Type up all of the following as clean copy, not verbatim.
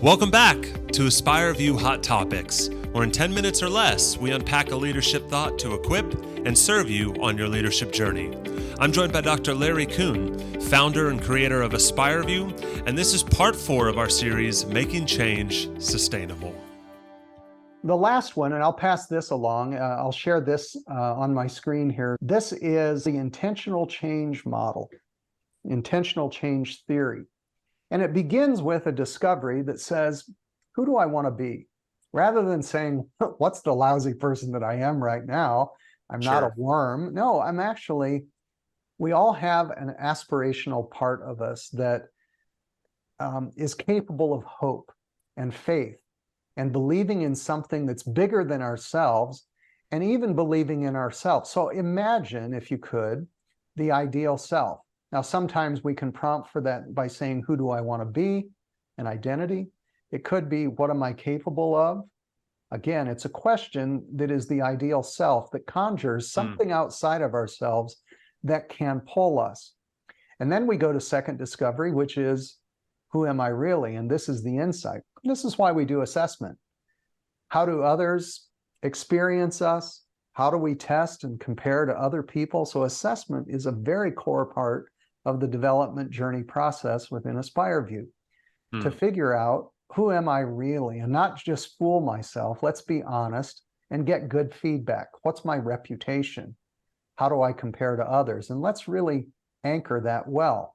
Welcome back to AspireVue Hot Topics, where in 10 minutes or less, we unpack a leadership thought to equip and serve you on your leadership journey. I'm joined by Dr. Larry Kuhn, founder and creator of AspireVue, and this is part 4 of our series, Making Change Sustainable. The last one, and I'll pass this along, I'll share this on my screen here. This is the intentional change model, intentional change theory. And it begins with a discovery that says, who do I want to be? Rather than saying, what's the lousy person that I am right now? I'm not a worm. No, we all have an aspirational part of us that is capable of hope and faith and believing in something that's bigger than ourselves and even believing in ourselves. So imagine, if you could, the ideal self. Now, sometimes we can prompt for that by saying, who do I want to be? An identity. It could be, what am I capable of? Again, it's a question that is the ideal self that conjures something outside of ourselves that can pull us. And then we go to second discovery, which is, who am I really? And this is the insight. This is why we do assessment. How do others experience us? How do we test and compare to other people? So assessment is a very core part of the development journey process within AspireVue to figure out, who am I really? And not just fool myself. Let's be honest and get good feedback. What's my reputation? How do I compare to others? And let's really anchor that well.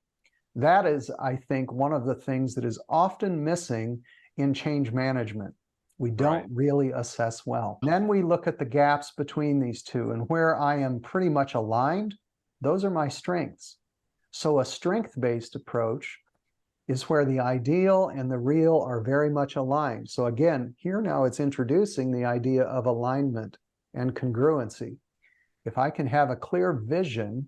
That is, I think, one of the things that is often missing in change management. We don't really assess well. Then we look at the gaps between these two, and where I am pretty much aligned, those are my strengths. So a strength-based approach is where the ideal and the real are very much aligned. So again, here now it's introducing the idea of alignment and congruency. If I can have a clear vision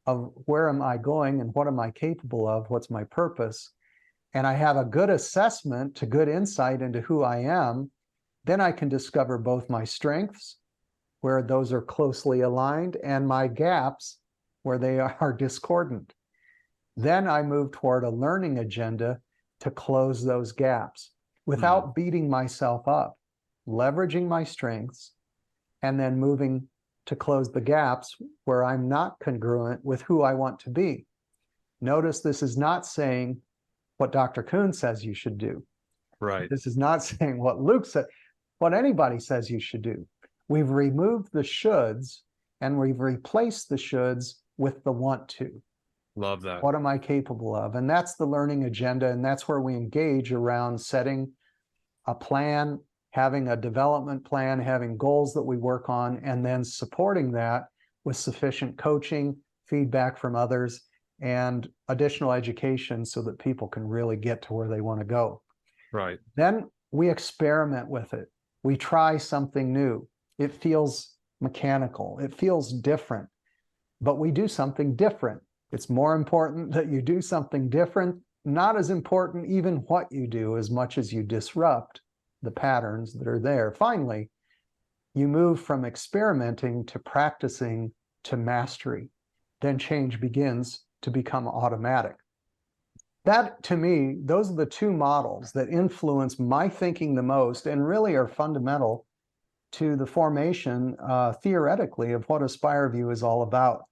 of where am I going and what am I capable of, what's my purpose, and I have a good assessment to good insight into who I am, then I can discover both my strengths, where those are closely aligned, and my gaps, where they are discordant. Then I move toward a learning agenda to close those gaps without beating myself up, leveraging my strengths, and then moving to close the gaps where I'm not congruent with who I want to be. Notice this is not saying what Dr. Kuhn says you should do. Right. This is not saying what Luke said, what anybody says you should do. We've removed the shoulds and we've replaced the shoulds with the want to. Love that. What am I capable of? And that's the learning agenda. And that's where we engage around setting a plan, having a development plan, having goals that we work on, and then supporting that with sufficient coaching, feedback from others, and additional education so that people can really get to where they want to go. Right. Then we experiment with it. We try something new. It feels mechanical. It feels different, but we do something different. It's more important that you do something different, not as important even what you do as much as you disrupt the patterns that are there. Finally, you move from experimenting to practicing to mastery. Then change begins to become automatic. That, to me, those are the two models that influence my thinking the most and really are fundamental to the formation, theoretically, of what AspireVue is all about.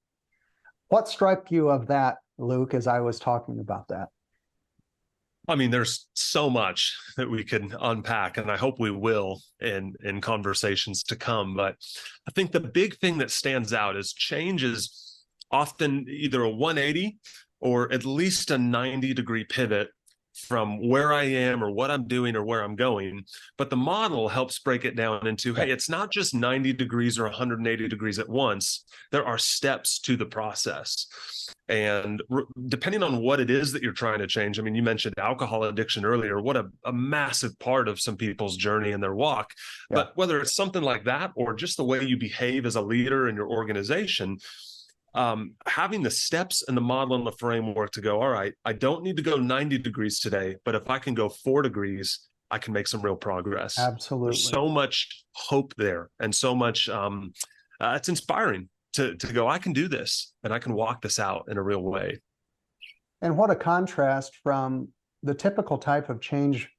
What struck you of that, Luke, as I was talking about that? I mean, there's so much that we can unpack, and I hope we will in conversations to come. But I think the big thing that stands out is change is often either a 180 or at least a 90-degree pivot from where I am or what I'm doing or where I'm going. But the model helps break it down into, hey, it's not just 90 degrees or 180 degrees at once. There are steps to the process. And depending on what it is that you're trying to change, I mean, you mentioned alcohol addiction earlier, what a massive part of some people's journey and their walk. Yeah. But whether it's something like that or just the way you behave as a leader in your organization, having the steps and the model and the framework to go, all right, I don't need to go 90 degrees today, but if I can go 4 degrees, I can make some real progress. Absolutely. There's so much hope there and so much, it's inspiring to go, I can do this and I can walk this out in a real way. And what a contrast from the typical type of change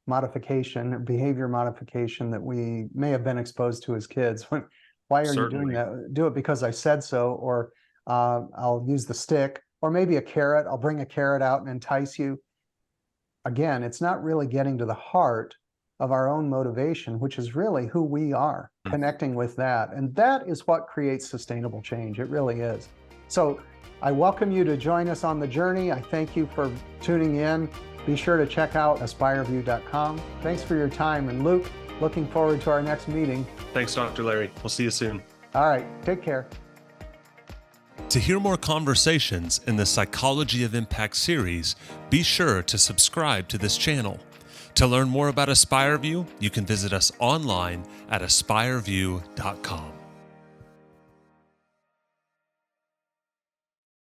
modification or behavior modification that we may have been exposed to as kids. Why are you doing Certainly. that? Do it because I said so, or I'll use the stick, or maybe a carrot. I'll bring a carrot out and entice you. Again, it's not really getting to the heart of our own motivation, which is really who we are, connecting with that. And that is what creates sustainable change. It really is. So I welcome you to join us on the journey. I thank you for tuning in. Be sure to check out AspireVue.com. Thanks for your time. And Luke, looking forward to our next meeting. Thanks, Dr. Larry. We'll see you soon. All right, take care. To hear more conversations in the Psychology of Impact series, be sure to subscribe to this channel. To learn more about AspireVue, you can visit us online at AspireVue.com.